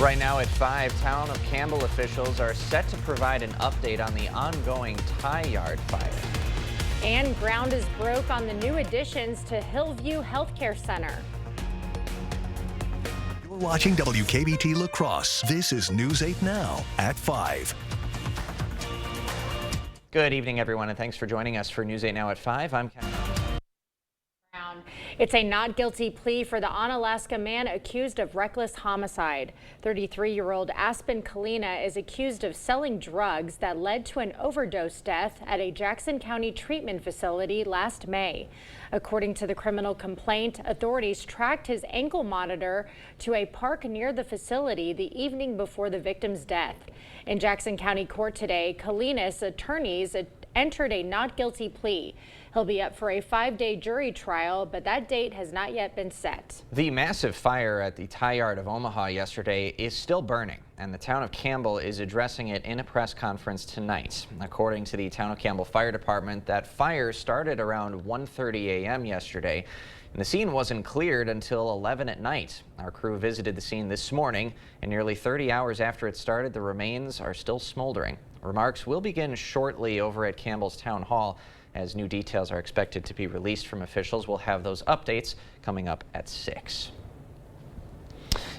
Right now at 5, Town of Campbell officials are set to provide an update on the ongoing Thai Yard fire. And ground is broke on the new additions to Hillview Healthcare Center. You're watching WKBT La Crosse. This is News 8 Now at 5. Good evening, everyone, and thanks for joining us for News 8 Now at 5. I'm Ken. It's a not guilty plea for the Onalaska man accused of reckless homicide. 33-year-old Aspen Kalina is accused of selling drugs that led to an overdose death at a Jackson County treatment facility last May. According to the criminal complaint, authorities tracked his ankle monitor to a park near the facility the evening before the victim's death. In Jackson County Court today, Kalina's attorneys entered a not guilty plea. He'll be up for a 5-day jury trial, but that date has not yet been set. The massive fire at the Thai Yard of Omaha yesterday is still burning, and the town of Campbell is addressing it in a press conference tonight. According to the Town of Campbell Fire Department, that fire started around 1:30 a.m. yesterday, and the scene wasn't cleared until 11 at night. Our crew visited the scene this morning, and nearly 30 hours after it started, the remains are still smoldering. Remarks will begin shortly over at Campbell's Town Hall. As new details are expected to be released from officials, we'll have those updates coming up at 6.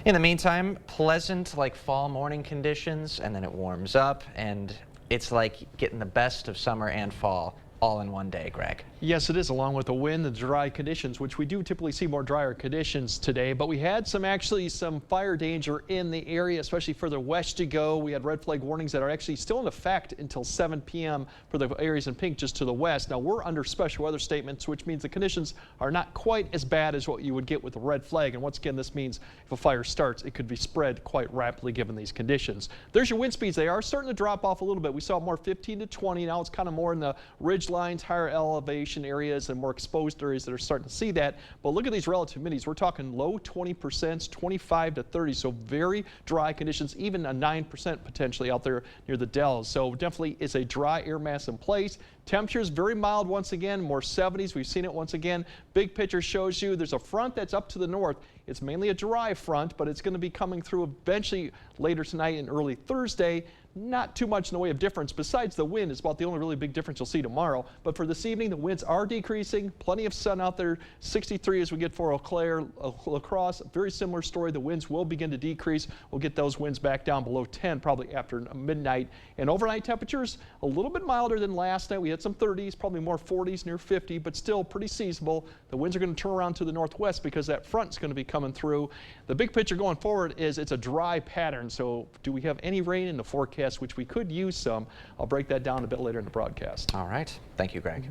In the meantime, pleasant like fall morning conditions, and then it warms up, and it's like getting the best of summer and fall all in one day, Greg. Yes, it is, along with the wind, the dry conditions, which we do typically see more drier conditions today. But we had some fire danger in the area, especially further west to go. We had red flag warnings that are actually still in effect until 7 p.m. for the areas in pink just to the west. Now we're under special weather statements, which means the conditions are not quite as bad as what you would get with a red flag. And once again, this means if a fire starts, it could be spread quite rapidly given these conditions. There's your wind speeds. They are starting to drop off a little bit. We saw more 15 to 20. Now it's kind of more in the ridge lines, higher elevation areas and more exposed areas that are starting to see that. But look at these relative minis. We're talking low 20%, 25 to 30. So very dry conditions, even a 9% potentially out there near the Dells. So definitely is a dry air mass in place. Temperatures very mild once again, more 70s. We've seen it once again. Big picture shows you there's a front that's up to the north. It's mainly a dry front, but it's going to be coming through eventually later tonight and early Thursday. Not too much in the way of difference besides the wind is about the only really big difference you'll see tomorrow. But for this evening, the winds are decreasing. Plenty of sun out there. 63 as we get for Eau Claire, La Crosse. Very similar story. The winds will begin to decrease. We'll get those winds back down below 10 probably after midnight. And overnight temperatures a little bit milder than last night. We had some 30s, probably more 40s, near 50, but still pretty seasonable. The winds are going to turn around to the northwest because that front is going to be coming through. The big picture going forward is it's a dry pattern. So do we have any rain in the forecast, which we could use some? I'll break that down a bit later in the broadcast. All right. Thank you, Greg.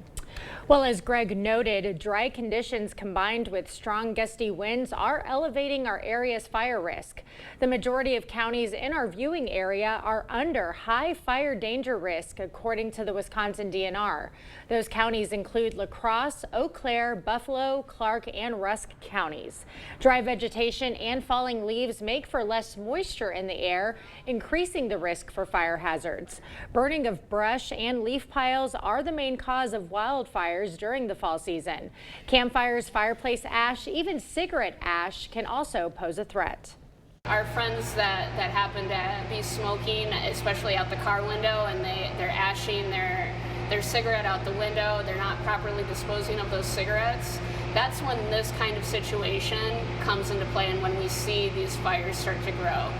Well, as Greg noted, dry conditions combined with strong gusty winds are elevating our area's fire risk. The majority of counties in our viewing area are under high fire danger risk, according to the Wisconsin DNR. Those counties include La Crosse, Eau Claire, Buffalo, Clark, and Rusk counties. Dry vegetation and falling leaves make for less moisture in the air, increasing the risk for fire hazards. Burning of brush and leaf piles are the main cause of wildfires during the fall season. Campfires, fireplace ash, even cigarette ash can also pose a threat. Our friends that happen to be smoking, especially out the car window, and they're ashing their cigarette out the window, they're not properly disposing of those cigarettes. That's when this kind of situation comes into play and when we see these fires start to grow.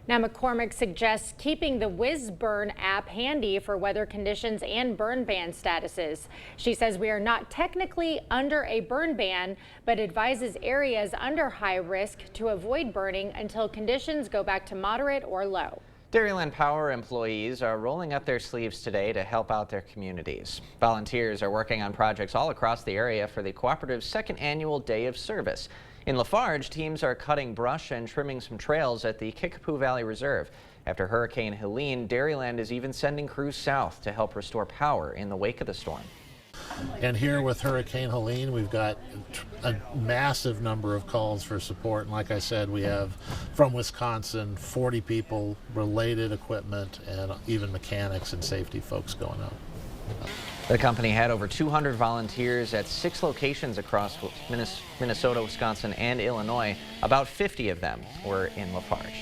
Now, McCormick suggests keeping the WizBurn app handy for weather conditions and burn ban statuses. She says we are not technically under a burn ban, but advises areas under high risk to avoid burning until conditions go back to moderate or low. Dairyland Power employees are rolling up their sleeves today to help out their communities. Volunteers are working on projects all across the area for the cooperative's second annual Day of Service. In Lafarge, teams are cutting brush and trimming some trails at the Kickapoo Valley Reserve. After Hurricane Helene, Dairyland is even sending crews south to help restore power in the wake of the storm. And here with Hurricane Helene, we've got a massive number of calls for support. And like I said, we have from Wisconsin 40 people, related equipment, and even mechanics and safety folks going out. The company had over 200 volunteers at 6 locations across Minnesota, Wisconsin, and Illinois. About 50 of them were in Lafarge.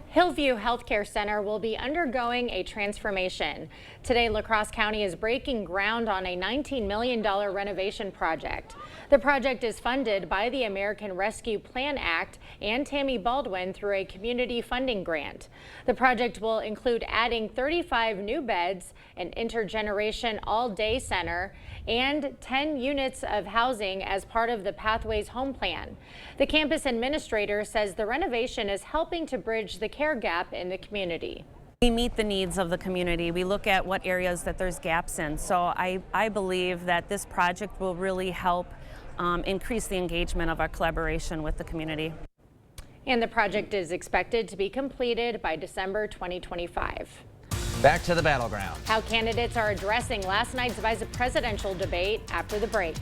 Hillview Healthcare Center will be undergoing a transformation. Today, La Crosse County is breaking ground on a $19 million renovation project. The project is funded by the American Rescue Plan Act and Tammy Baldwin through a community funding grant. The project will include adding 35 new beds, an intergeneration all-day center, and 10 units of housing as part of the Pathways Home Plan. The campus administrator says the renovation is helping to bridge the care gap in the community. We meet the needs of the community. We look at what areas that there's gaps in. So I believe that this project will really help increase the engagement of our collaboration with the community. And the project is expected to be completed by December 2025. Back to the battleground. How candidates are addressing last night's vice presidential debate after the break.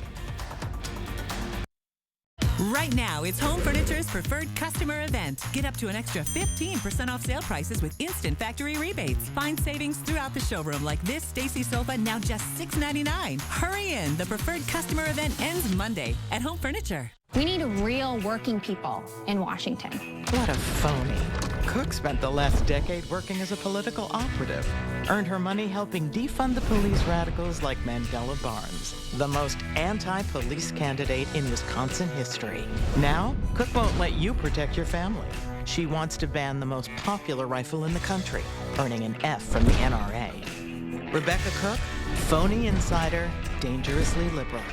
Right now, it's Home Furniture's preferred customer event. Get up to an extra 15% off sale prices with instant factory rebates. Find savings throughout the showroom like this Stacy sofa, now just $6.99. Hurry in. The preferred customer event ends Monday at Home Furniture. We need real working people in Washington. What a phony. Cook spent the last decade working as a political operative. Earned her money helping defund the police radicals like Mandela Barnes, the most anti-police candidate in Wisconsin history. Now, Cook won't let you protect your family. She wants to ban the most popular rifle in the country, earning an F from the NRA. Rebecca Cook, phony insider, dangerously liberal.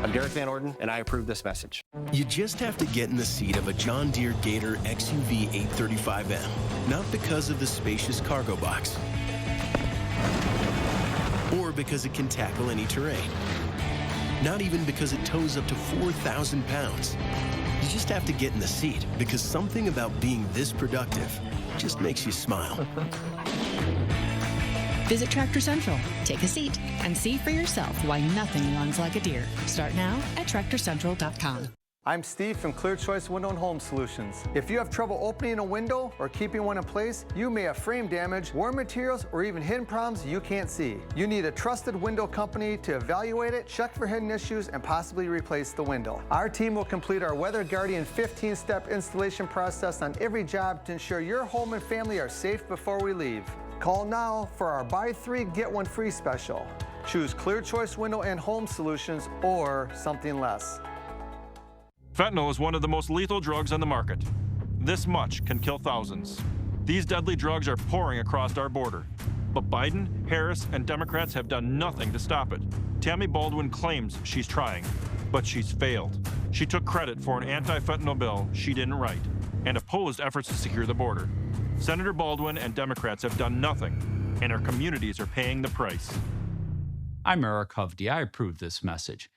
I'm Derek Van Orden, and I approve this message. You just have to get in the seat of a John Deere Gator XUV 835M, not because of the spacious cargo box, or because it can tackle any terrain, not even because it tows up to 4,000 pounds. You just have to get in the seat because something about being this productive just makes you smile. Visit Tractor Central, take a seat, and see for yourself why nothing runs like a Deere. Start now at TractorCentral.com. I'm Steve from Clear Choice Window and Home Solutions. If you have trouble opening a window or keeping one in place, you may have frame damage, worn materials, or even hidden problems you can't see. You need a trusted window company to evaluate it, check for hidden issues, and possibly replace the window. Our team will complete our Weather Guardian 15-step installation process on every job to ensure your home and family are safe before we leave. Call now for our buy 3, get 1 free special. Choose Clear Choice Window and Home Solutions or something less. Fentanyl is one of the most lethal drugs on the market. This much can kill thousands. These deadly drugs are pouring across our border. But Biden, Harris, and Democrats have done nothing to stop it. Tammy Baldwin claims she's trying, but she's failed. She took credit for an anti-fentanyl bill she didn't write and opposed efforts to secure the border. Senator Baldwin and Democrats have done nothing, and our communities are paying the price. I'm Eric Hovde. I approve this message.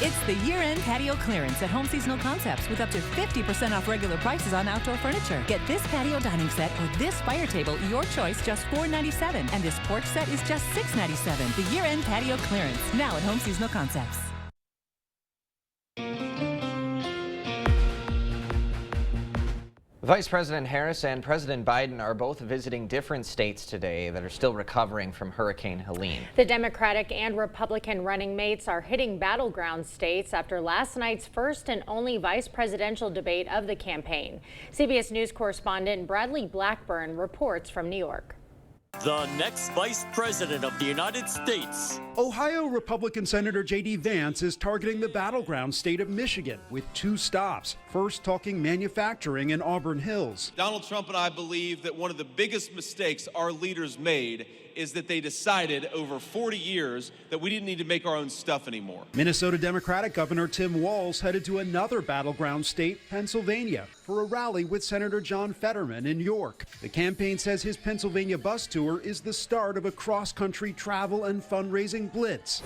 It's the year-end patio clearance at Home Seasonal Concepts with up to 50% off regular prices on outdoor furniture. Get this patio dining set or this fire table, your choice, just $4.97, and this porch set is just $6.97. The year-end patio clearance, now at Home Seasonal Concepts. Vice President Harris and President Biden are both visiting different states today that are still recovering from Hurricane Helene. The Democratic and Republican running mates are hitting battleground states after last night's first and only vice presidential debate of the campaign. CBS News correspondent Bradley Blackburn reports from New York. The next Vice President of the United States. Ohio Republican Senator J.D. Vance is targeting the battleground state of Michigan with 2 stops. First, talking manufacturing in Auburn Hills. Donald Trump and I believe that one of the biggest mistakes our leaders made is that they decided over 40 years that we didn't need to make our own stuff anymore. Minnesota Democratic Governor Tim Walz headed to another battleground state, Pennsylvania, for a rally with Senator John Fetterman in York. The campaign says his Pennsylvania bus tour is the start of a cross-country travel and fundraising blitz.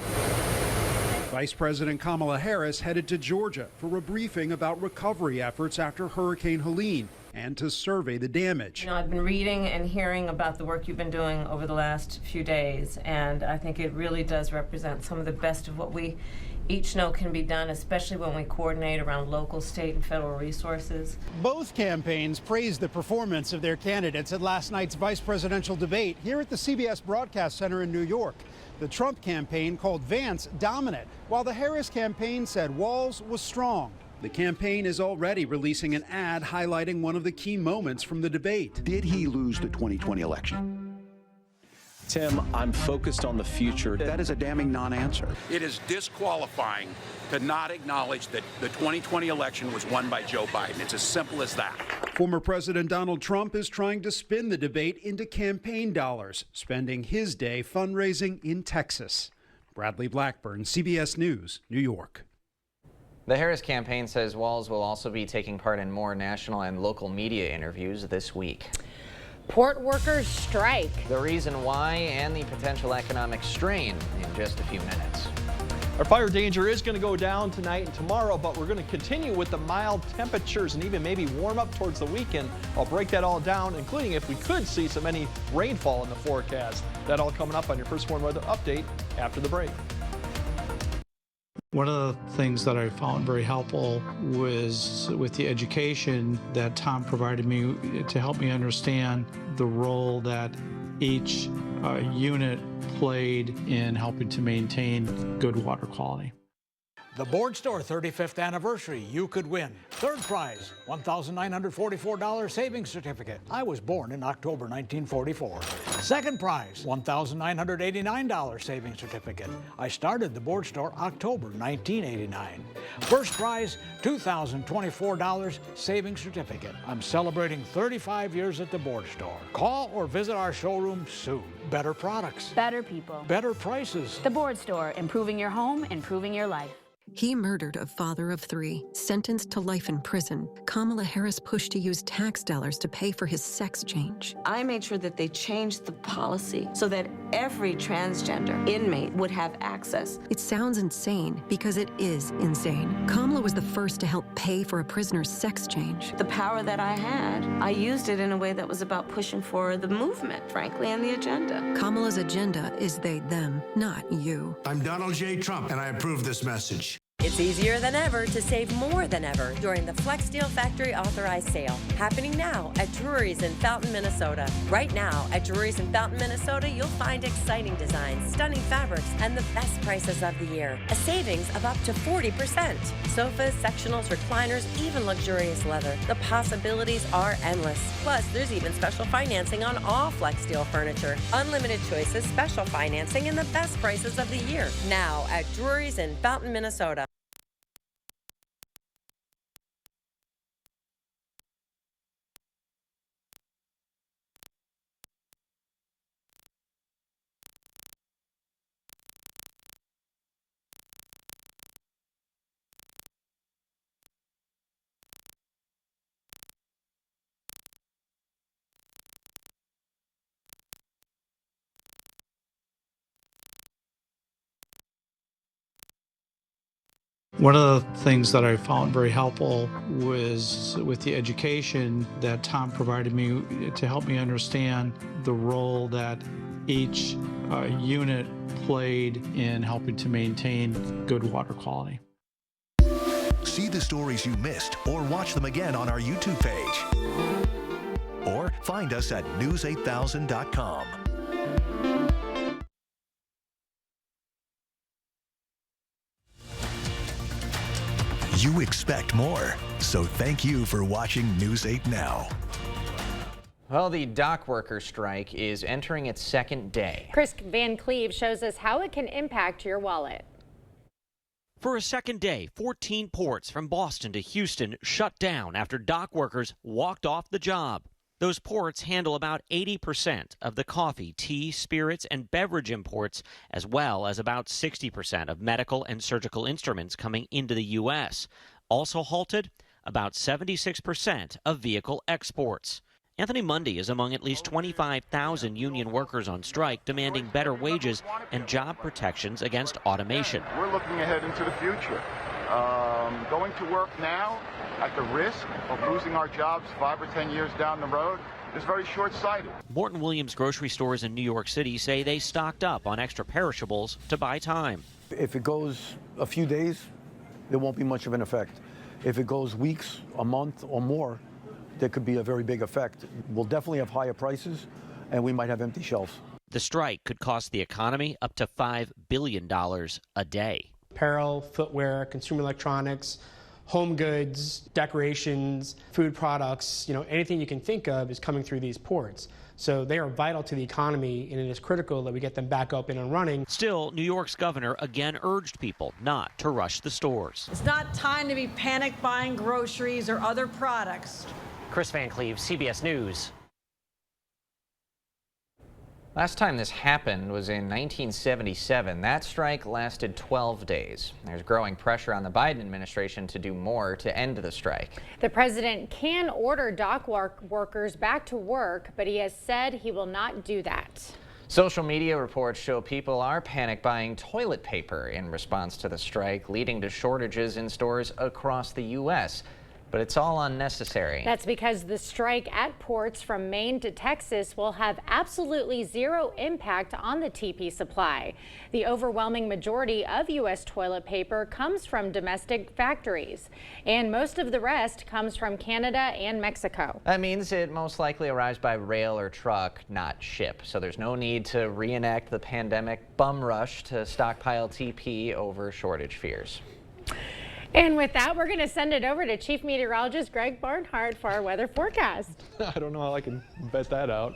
Vice President Kamala Harris headed to Georgia for a briefing about recovery efforts after Hurricane Helene and to survey the damage. You know, I've been reading and hearing about the work you've been doing over the last few days, and I think it really does represent some of the best of what we Each note can be done, especially when we coordinate around local, state, and federal resources. Both campaigns praised the performance of their candidates at last night's vice presidential debate here at the CBS Broadcast Center in New York. The Trump campaign called Vance dominant, while the Harris campaign said Walz was strong. The campaign is already releasing an ad highlighting one of the key moments from the debate. Did he lose the 2020 election? Tim, I'm focused on the future. That is a damning non-answer. It is disqualifying to not acknowledge that the 2020 election was won by Joe Biden. It's as simple as that. Former President Donald Trump is trying to spin the debate into campaign dollars, spending his day fundraising in Texas. Bradley Blackburn, CBS News, New York. The Harris campaign says Walz will also be taking part in more national and local media interviews this week. Port workers strike. The reason why and the potential economic strain in just a few minutes. Our fire danger is going to go down tonight and tomorrow, but we're going to continue with the mild temperatures and even maybe warm up towards the weekend. I'll break that all down, including if we could see any rainfall in the forecast. That all coming up on your First Warn Weather Update after the break. One of the things that I found very helpful was with the education that Tom provided me to help me understand the role that each unit played in helping to maintain good water quality. The Board Store 35th anniversary, you could win. Third prize, $1,944 savings certificate. I was born in October 1944. Second prize, $1,989 savings certificate. I started the Board Store October 1989. First prize, $2,024 savings certificate. I'm celebrating 35 years at the Board Store. Call or visit our showroom soon. Better products. Better people. Better prices. The Board Store, improving your home, improving your life. He murdered a father of 3, sentenced to life in prison. Kamala Harris pushed to use tax dollars to pay for his sex change. I made sure that they changed the policy so that every transgender inmate would have access. It sounds insane because it is insane. Kamala was the first to help pay for a prisoner's sex change. The power that I had, I used it in a way that was about pushing for the movement, frankly, and the agenda. Kamala's agenda is they, them, not you. I'm Donald J. Trump, and I approve this message. It's easier than ever to save more than ever during the Flex Steel Factory Authorized Sale, happening now at Drury's in Fountain, Minnesota. Right now at Drury's in Fountain, Minnesota, you'll find exciting designs, stunning fabrics, and the best prices of the year. A savings of up to 40%. Sofas, sectionals, recliners, even luxurious leather. The possibilities are endless. Plus, there's even special financing on all Flex Steel furniture. Unlimited choices, special financing, and the best prices of the year. Now at Drury's in Fountain, Minnesota. One of the things that I found very helpful was with the education that Tom provided me to help me understand the role that each unit played in helping to maintain good water quality. See the stories you missed or watch them again on our YouTube page. Or find us at news8000.com. You expect more, so thank you for watching News 8 Now. Well, the dock worker strike is entering its second day. Chris Van Cleve shows us how it can impact your wallet. For a second day, 14 ports from Boston to Houston shut down after dock workers walked off the job. Those ports handle about 80% of the coffee, tea, spirits, and beverage imports, as well as about 60% of medical and surgical instruments coming into the U.S. Also halted, about 76% of vehicle exports. Anthony Mundy is among at least 25,000 union workers on strike demanding better wages and job protections against automation. We're looking ahead into the future. Going to work now at the risk of losing our jobs 5 or 10 years down the road is very short-sighted. Morton Williams grocery stores in New York City say they stocked up on extra perishables to buy time. If it goes a few days, there won't be much of an effect. If it goes weeks, a month, or more, there could be a very big effect. We'll definitely have higher prices, and we might have empty shelves. The strike could cost the economy up to $5 billion a day. Apparel, footwear, consumer electronics, home goods, decorations, food products, anything you can think of is coming through these ports. So they are vital to the economy, and it is critical that we get them back up and running. Still, New York's governor again urged people not to rush the stores. It's not time to be panic buying groceries or other products. Chris Van Cleve, CBS News. Last time this happened was in 1977. That strike lasted 12 days. There's growing pressure on the Biden administration to do more to end the strike. The president can order dock workers back to work, but he has said he will not do that. Social media reports show people are panic buying toilet paper in response to the strike, leading to shortages in stores across the U.S. But it's all unnecessary. That's because the strike at ports from Maine to Texas will have absolutely zero impact on the TP supply. The overwhelming majority of U.S. toilet paper comes from domestic factories, and most of the rest comes from Canada and Mexico. That means it most likely arrives by rail or truck, not ship. So there's no need to reenact the pandemic bum rush to stockpile TP over shortage fears. And with that, we're going to send it over to Chief Meteorologist Greg Barnhart for our weather forecast. I don't know how I can bet that out.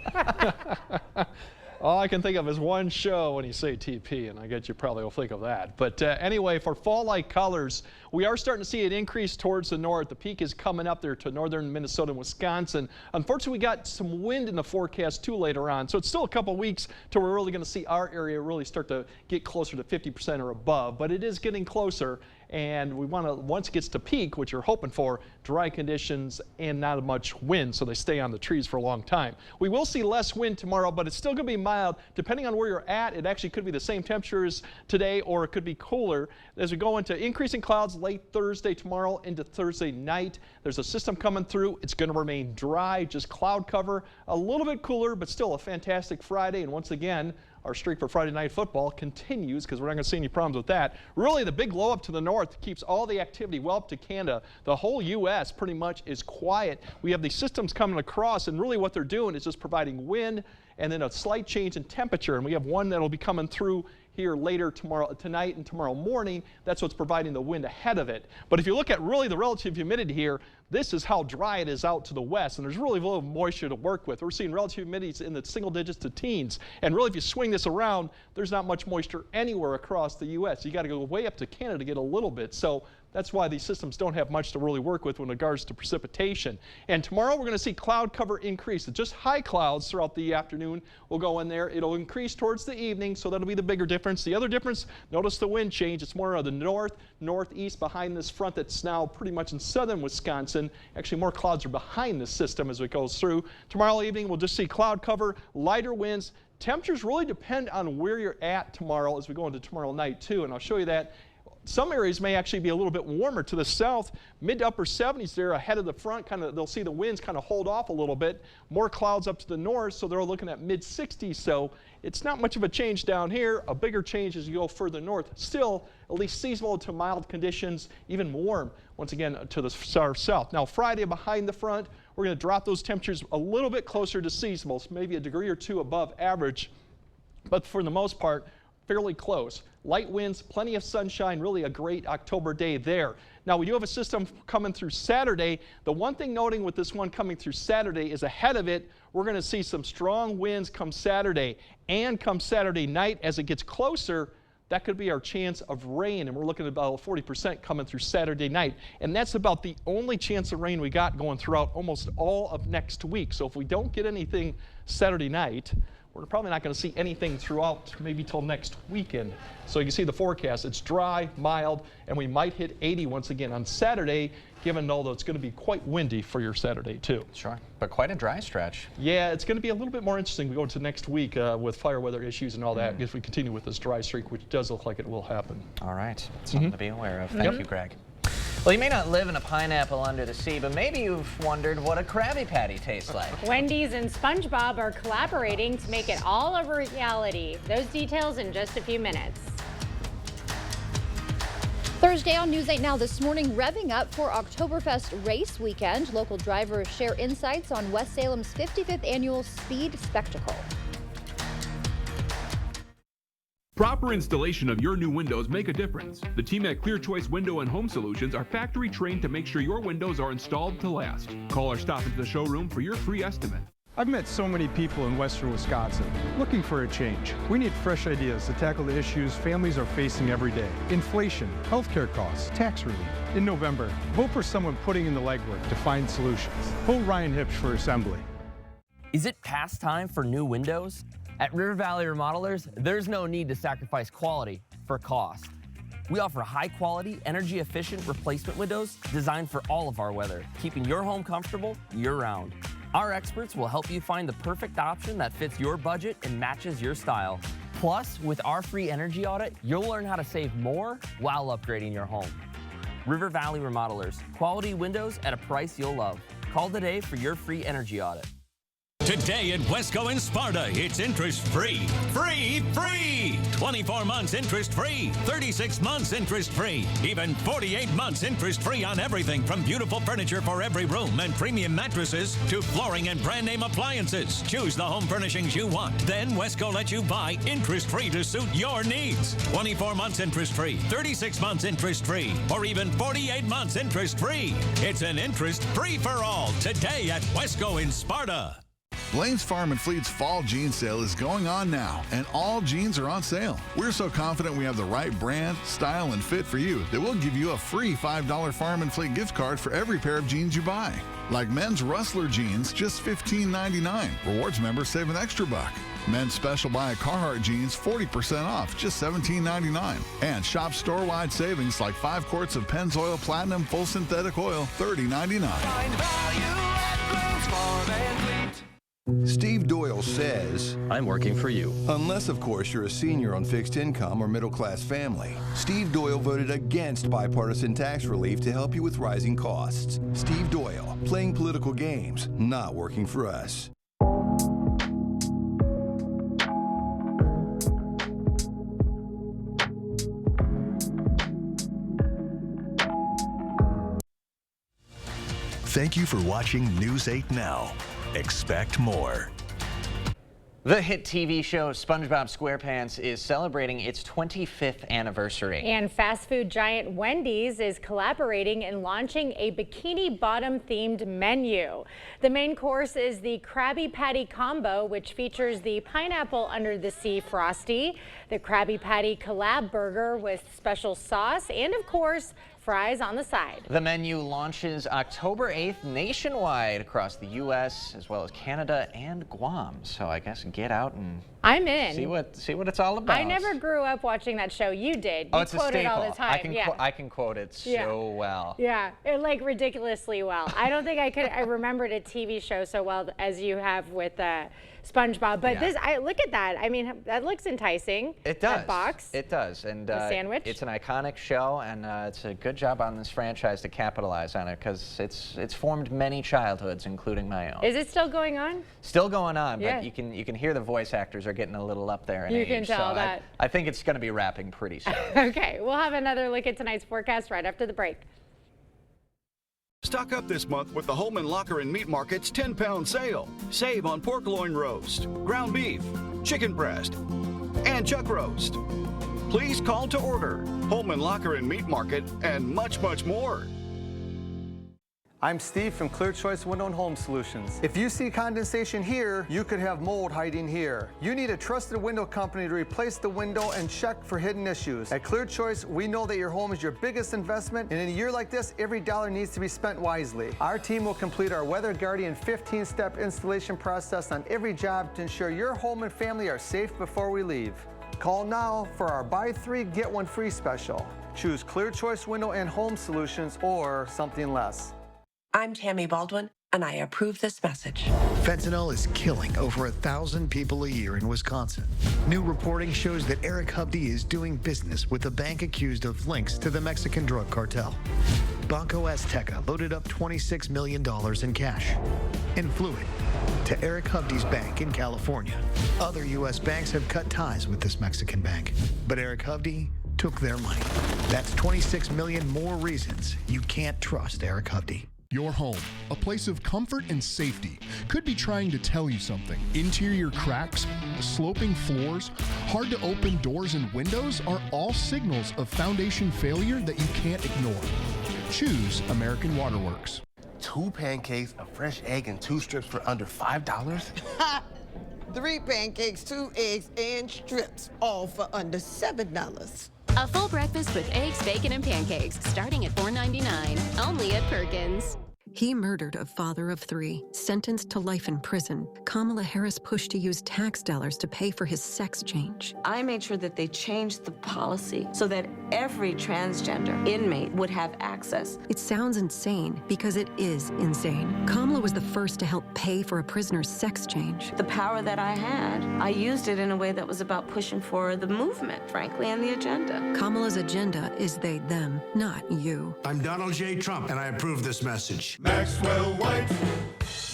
All I can think of is one show when you say TP, and I guess you probably will think of that. But anyway, for fall-like colors, we are starting to see an increase towards the north. The peak is coming up there to northern Minnesota and Wisconsin. Unfortunately, we got some wind in the forecast too later on, so it's still a couple weeks till we're really going to see our area really start to get closer to 50% or above, but it is getting closer. And we want to, once it gets to peak, which you're hoping for, dry conditions and not much wind, so they stay on the trees for a long time. We will see less wind tomorrow, but it's still going to be mild. Depending on where you're at, it actually could be the same temperatures today, or it could be cooler. As we go into increasing clouds late Thursday, tomorrow into Thursday night, there's a system coming through. It's going to remain dry, just cloud cover, a little bit cooler, but still a fantastic Friday. And once again, our streak for Friday Night Football continues because we're not going to see any problems with that. Really, the big blow up to the north keeps all the activity well up to Canada. The whole U.S. pretty much is quiet. We have these systems coming across, and really what they're doing is just providing wind and then a slight change in temperature. And we have one that'll be coming through here later tonight and tomorrow morning. That's what's providing the wind ahead of it. But if you look at really the relative humidity here, this is how dry it is out to the west, and there's really a little moisture to work with. We're seeing relative humidities in the single digits to teens, and really if you swing this around, there's not much moisture anywhere across the U.S. You got to go way up to Canada to get a little bit. So that's why these systems don't have much to really work with in regards to precipitation. And tomorrow we're going to see cloud cover increase. Just high clouds throughout the afternoon will go in there. It'll increase towards the evening, so that'll be the bigger difference. The other difference, notice the wind change. It's more of the north, northeast behind this front that's now pretty much in southern Wisconsin. Actually, more clouds are behind this system as it goes through. Tomorrow evening, we'll just see cloud cover, lighter winds. Temperatures really depend on where you're at tomorrow as we go into tomorrow night, too, and I'll show you that. Some areas may actually be a little bit warmer to the south, mid to upper 70s there ahead of the front. They'll see the winds kind of hold off a little bit. More clouds up to the north, so they're looking at mid 60s. So it's not much of a change down here. A bigger change as you go further north. Still, at least seasonal to mild conditions, even warm once again to the far south. Now Friday behind the front, we're going to drop those temperatures a little bit closer to seasonal, so maybe a degree or two above average, but for the most part, fairly close. Light winds, plenty of sunshine, really a great October day there. Now we do have a system coming through Saturday. The one thing noting with this one coming through Saturday is ahead of it, we're going to see some strong winds come Saturday and come Saturday night. As it gets closer, that could be our chance of rain, and we're looking at about 40% coming through Saturday night. And that's about the only chance of rain we got going throughout almost all of next week. So if we don't get anything Saturday night, we're probably not going to see anything throughout maybe till next weekend. So you can see the forecast. It's dry, mild, and we might hit 80 once again on Saturday, given although it's going to be quite windy for your Saturday too. Sure, but quite a dry stretch. Yeah, it's going to be a little bit more interesting. We go into next week with fire weather issues and all that if we continue with this dry streak, which does look like it will happen. All right, something to be aware of. Thank you, Greg. Well, you may not live in a pineapple under the sea, but maybe you've wondered what a Krabby Patty tastes like. Wendy's and SpongeBob are collaborating to make it all a reality. Those details in just a few minutes. Thursday on News 8 Now this morning, revving up for Oktoberfest race weekend. Local drivers share insights on West Salem's 55th annual Speed Spectacle. Proper installation of your new windows make a difference. The team at Clear Choice Window and Home Solutions are factory trained to make sure your windows are installed to last. Call or stop into the showroom for your free estimate. I've met so many people in western Wisconsin looking for a change. We need fresh ideas to tackle the issues families are facing every day. Inflation, healthcare costs, tax relief. In November, vote for someone putting in the legwork to find solutions. Vote Ryan Hipsch for Assembly. Is it past time for new windows? At River Valley Remodelers, there's no need to sacrifice quality for cost. We offer high-quality, energy-efficient replacement windows designed for all of our weather, keeping your home comfortable year-round. Our experts will help you find the perfect option that fits your budget and matches your style. Plus, with our free energy audit, you'll learn how to save more while upgrading your home. River Valley Remodelers, quality windows at a price you'll love. Call today for your free energy audit. Today at Wesco in Sparta, it's interest-free. Free! 24 months interest-free, 36 months interest-free, even 48 months interest-free on everything from beautiful furniture for every room and premium mattresses to flooring and brand-name appliances. Choose the home furnishings you want. Then Wesco lets you buy interest-free to suit your needs. 24 months interest-free, 36 months interest-free, or even 48 months interest-free. It's an interest-free for all today at Wesco in Sparta. Blaine's Farm and Fleet's fall jean sale is going on now, and all jeans are on sale. We're so confident we have the right brand, style, and fit for you that we'll give you a free $5 Farm and Fleet gift card for every pair of jeans you buy. Like men's Rustler jeans, just $15.99. Rewards members save an extra buck. Men's Special Buy Carhartt jeans, 40% off, just $17.99. And shop store-wide savings like 5 quarts of Pennzoil Platinum Full Synthetic Oil, $30.99. Find value at Blaine's Farm and Fleet. Steve Doyle says, I'm working for you. Unless, of course, you're a senior on fixed income or middle-class family. Steve Doyle voted against bipartisan tax relief to help you with rising costs. Steve Doyle, playing political games, not working for us. Thank you for watching News 8 Now. Expect more. The hit TV show SpongeBob SquarePants is celebrating its 25th anniversary. And fast food giant Wendy's is collaborating and launching a Bikini Bottom themed menu. The main course is the Krabby Patty combo, which features the pineapple under the sea Frosty, the Krabby Patty collab burger with special sauce, and of course, fries on the side. The menu launches October 8th nationwide across the U.S. as well as Canada and Guam. So I guess get out and I'm in. See what it's all about. I never grew up watching that show. You did. You it's quote a staple. it all the time. I can quote it so well. Yeah, like ridiculously well. I don't think I remembered a TV show so well as you have with SpongeBob. But I look at that. I mean, that looks enticing. It does. That box. It does. And the sandwich. It's an iconic show, and it's a good job on this franchise to capitalize on it because it's formed many childhoods, including my own. Is it still going on? Still going on, but you can hear the voice actors are getting a little up there in age. You can tell so that. I think it's going to be wrapping pretty soon. Okay, we'll have another look at tonight's forecast right after the break. Stock up this month with the Holman Locker and Meat Market's 10-pound sale. Save on pork loin roast, ground beef, chicken breast, and chuck roast. Please call to order. Holman Locker and Meat Market, and much, much more. I'm Steve from Clear Choice Window and Home Solutions. If you see condensation here, you could have mold hiding here. You need a trusted window company to replace the window and check for hidden issues. At Clear Choice, we know that your home is your biggest investment, and in a year like this, every dollar needs to be spent wisely. Our team will complete our Weather Guardian 15-step installation process on every job to ensure your home and family are safe before we leave. Call now for our buy 3, get 1 free special. Choose Clear Choice Window and Home Solutions or something less. I'm Tammy Baldwin, and I approve this message. Fentanyl is killing over 1,000 people a year in Wisconsin. New reporting shows that Eric Hubdy is doing business with a bank accused of links to the Mexican drug cartel. Banco Azteca loaded up $26 million in cash and flew it to Eric Hubdy's bank in California. Other U.S. banks have cut ties with this Mexican bank, but Eric Hubdy took their money. That's 26 million more reasons you can't trust Eric Hovde. Your home, a place of comfort and safety, could be trying to tell you something. Interior cracks, sloping floors, hard to open doors and windows are all signals of foundation failure that you can't ignore. Choose American Waterworks. 2 pancakes, a fresh egg, and 2 strips for under $5? 3 pancakes, 2 eggs, and strips, all for under $7. A full breakfast with eggs, bacon, and pancakes, starting at $4.99, only at Perkins. He murdered a father of 3, sentenced to life in prison. Kamala Harris pushed to use tax dollars to pay for his sex change. I made sure that they changed the policy so that every transgender inmate would have access. It sounds insane because it is insane. Kamala was the first to help pay for a prisoner's sex change. The power that I had, I used it in a way that was about pushing for the movement, frankly, and the agenda. Kamala's agenda is they, them, not you. I'm Donald J. Trump, and I approve this message. Maxwell White,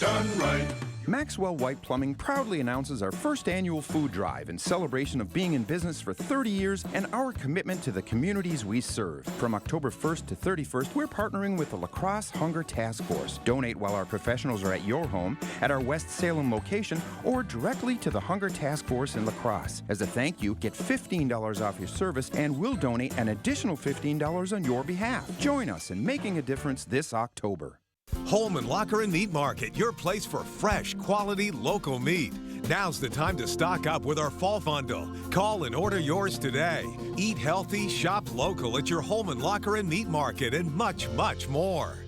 done right. Maxwell White Plumbing proudly announces our first annual food drive in celebration of being in business for 30 years and our commitment to the communities we serve. From October 1st to 31st, we're partnering with the La Crosse Hunger Task Force. Donate while our professionals are at your home, at our West Salem location, or directly to the Hunger Task Force in La Crosse. As a thank you, get $15 off your service and we'll donate an additional $15 on your behalf. Join us in making a difference this October. Holman Locker and Meat Market, your place for fresh, quality, local meat. Now's the time to stock up with our fall bundle. Call and order yours today. Eat healthy, shop local at your Holman Locker and Meat Market, and much, much more.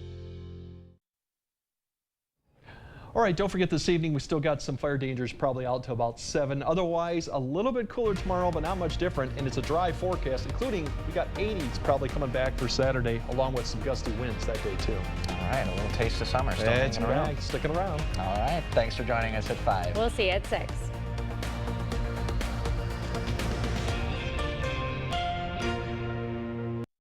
All right, don't forget this evening we still got some fire dangers probably out to about 7. Otherwise, a little bit cooler tomorrow, but not much different. And it's a dry forecast, including we got 80s probably coming back for Saturday, along with some gusty winds that day too. All right, a little taste of summer still it's hanging around. back, sticking around. All right, thanks for joining us at 5. We'll see you at 6.